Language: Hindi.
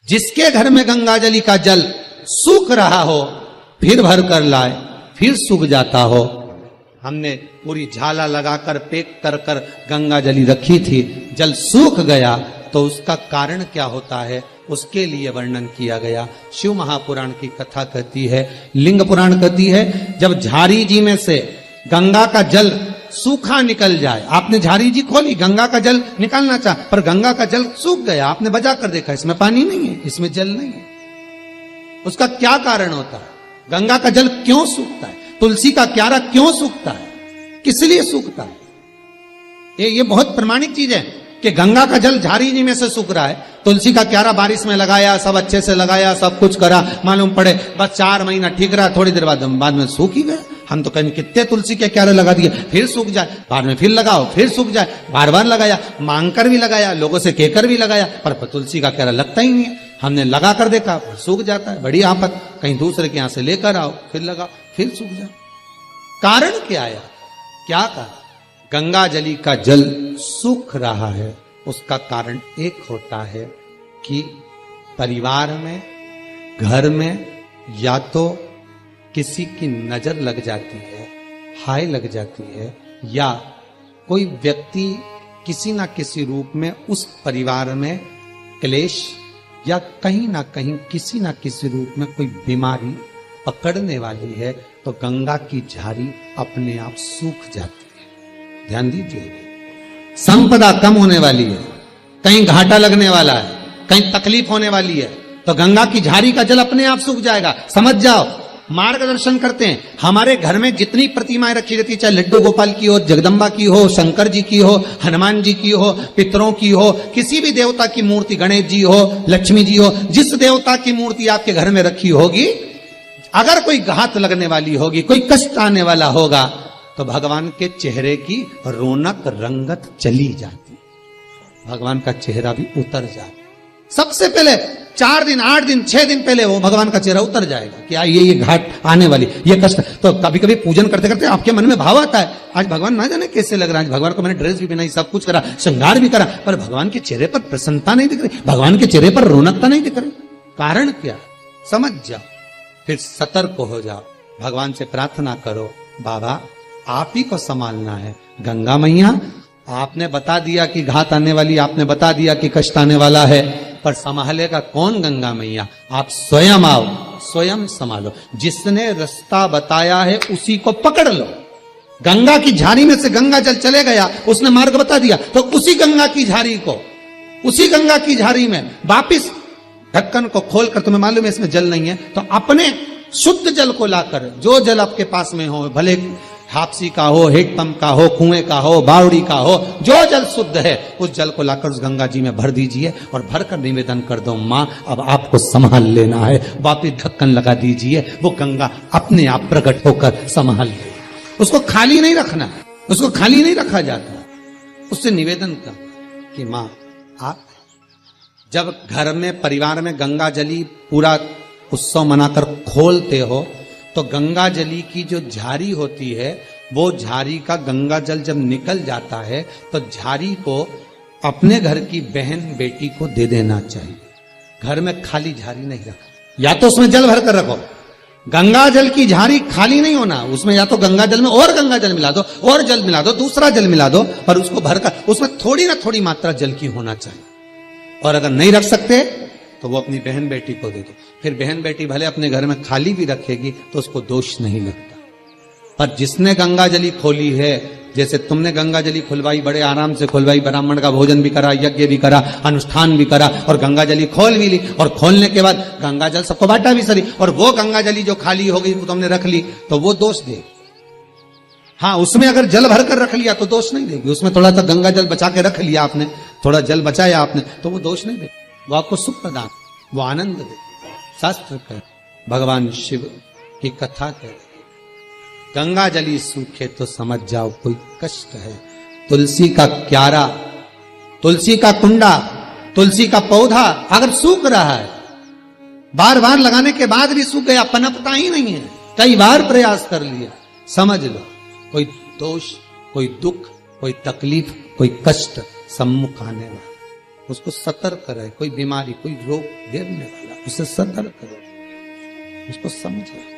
जिसके घर में गंगाजली का जल सूख रहा हो, फिर भर कर लाए, फिर सूख जाता हो। हमने पूरी झाला लगाकर पैक कर कर गंगाजली रखी थी, जल सूख गया तो उसका कारण क्या होता है, उसके लिए वर्णन किया गया। शिव महापुराण की कथा कहती है, लिंग पुराण कहती है, जब झारी जी में से गंगा का जल सूखा निकल जाए, आपने झारी जी खोली, गंगा का जल निकालना चाहा, पर गंगा का जल सूख गया, आपने बजा कर देखा इसमें पानी नहीं है, इसमें जल नहीं है, उसका क्या कारण होता है? गंगा का जल क्यों सूखता है? तुलसी का क्यारा क्यों सूखता है? किस लिए सूखता है? ये बहुत प्रमाणिक चीज है कि गंगा का जल झारी जी में से सूख रहा है, तुलसी का क्यारा बारिश में लगाया, सब अच्छे से लगाया, सब कुछ करा, मालूम पड़े बस 4 महीना ठीक रहा, थोड़ी देर बाद में सूख ही गया। हम तो कहीं कितने तुलसी के क्यारे लगा दिए, फिर सूख जाए, बाद में फिर लगाओ, फिर सूख जाए, बार बार लगाया, मांग कर भी लगाया, लोगों से कहकर भी लगाया, पर तुलसी का क्यारा लगता ही नहीं है। हमने लगा कर देखा, सूख जाता है, बड़ी आफत, कहीं दूसरे के यहां से लेकर आओ, फिर लगाओ, फिर सूख जाए। कारण क्या है? क्या कारण? गंगा जली का जल सूख रहा है, उसका कारण एक होता है कि परिवार में, घर में या तो किसी की नजर लग जाती है, हाय लग जाती है, या कोई व्यक्ति किसी ना किसी रूप में उस परिवार में क्लेश या कहीं ना कहीं किसी ना किसी रूप में कोई बीमारी पकड़ने वाली है, तो गंगा की झारी अपने आप सूख जाती है। ध्यान दीजिए, संपदा कम होने वाली है, कहीं घाटा लगने वाला है, कहीं तकलीफ होने वाली है, तो गंगा की झारी का जल अपने आप सूख जाएगा। समझ जाओ, मार्गदर्शन करते हैं। हमारे घर में जितनी प्रतिमाएं रखी रहती, चाहे लड्डू गोपाल की हो, जगदम्बा की हो, शंकर जी की हो, हनुमान जी की हो, पितरों की हो, किसी भी देवता की मूर्ति, गणेश जी हो, लक्ष्मी जी हो, जिस देवता की मूर्ति आपके घर में रखी होगी, अगर कोई घात लगने वाली होगी, कोई कष्ट आने वाला होगा, तो भगवान के चेहरे की रौनक रंगत चली जाती, भगवान का चेहरा भी उतर जाता। सबसे पहले 4 दिन, 8 दिन, 6 दिन पहले वो भगवान का चेहरा उतर जाएगा कि ये घाट आने वाली, ये कष्ट। तो कभी कभी पूजन करते करते आपके मन में भाव आता है, आज भगवान ना जाने कैसे लग रहा है, भगवान को मैंने ड्रेस भी पहनाई, सब कुछ करा, श्रृंगार भी करा, पर भगवान के चेहरे पर प्रसन्नता नहीं दिख रही, भगवान के चेहरे पर रौनकता नहीं दिख रही। कारण क्या? समझ जाओ, फिर सतर्क हो जाओ, भगवान से प्रार्थना करो, बाबा आप ही को संभालना है। गंगा मैया, आपने बता दिया कि घात आने वाली, आपने बता दिया कि कष्ट आने वाला है, पर संभालेगा कौन? गंगा मैया, आप स्वयं आओ, स्वयं संभालो। जिसने रास्ता बताया है उसी को पकड़ लो। गंगा की झारी में से गंगा जल चले गया, उसने मार्ग बता दिया, तो उसी गंगा की झारी को, उसी गंगा की झारी में वापिस ढक्कन को खोलकर, तुम्हें मालूम है इसमें जल नहीं है, तो अपने शुद्ध जल को लाकर, जो जल आपके पास में हो, भले हापसी का हो, हेडपंप का हो, कुएं का हो, बावड़ी का हो, जो जल शुद्ध है उस जल को लाकर उस गंगा जी में भर दीजिए और भरकर निवेदन कर दो, मां अब आपको संभाल लेना है। वापिस ढक्कन लगा दीजिए, वो गंगा अपने आप प्रकट होकर संभाल ले। उसको खाली नहीं रखना, उसको खाली नहीं रखा जाता। उससे निवेदन कर कि मां आप, जब घर में परिवार में गंगा जली पूरा उत्सव मनाकर खोलते हो, तो गंगा जली की जो झारी होती है, वो झारी का गंगा जल जब निकल जाता है, तो झारी को अपने घर की बहन बेटी को दे देना चाहिए। घर में खाली झारी नहीं रखा, या तो उसमें जल भर कर रखो। गंगा जल की झारी खाली नहीं होना, उसमें या तो गंगा जल में और गंगा जल मिला दो, और जल मिला दो, दूसरा जल मिला दो, पर उसको भरकर उसमें थोड़ी ना थोड़ी मात्रा जल की होना चाहिए। और अगर नहीं रख सकते तो वो अपनी बहन बेटी को दे दो। फिर बहन बेटी भले अपने घर में खाली भी रखेगी तो उसको दोष नहीं लगता। पर जिसने गंगा जली खोली है, जैसे तुमने गंगा जली खुलवाई, बड़े आराम से खुलवाई, ब्राह्मण का भोजन भी करा, यज्ञ भी करा, अनुष्ठान भी करा, और गंगा जली खोल भी ली, और खोलने के बाद गंगा जल सबको बांटा भी सरी, और वो गंगा जली जो खाली हो गई तुमने रख ली, तो वो दोष दे। हाँ, उसमें अगर जल भर कर रख लिया तो दोष नहीं देगी, उसमें थोड़ा सा गंगा जल बचा के रख लिया आपने, थोड़ा जल बचाया आपने, तो वो दोष नहीं देगी, वो आपको सुख प्रदान, वो आनंद दे। शास्त्र कह, भगवान शिव की कथा कह, गंगा जली सूखे तो समझ जाओ कोई कष्ट है। तुलसी का क्यारा, तुलसी का कुंडा, तुलसी का पौधा अगर सूख रहा है, बार बार लगाने के बाद भी सूख गया, पनपता ही नहीं है, कई बार प्रयास कर लिया, समझ लो कोई दोष, कोई दुख, कोई तकलीफ, कोई कष्ट सम्मुख आने वाला। उसको सतर्क रहे, कोई बीमारी कोई रोग घेरने वाला, उसे सतर्क करो, उसको समझो।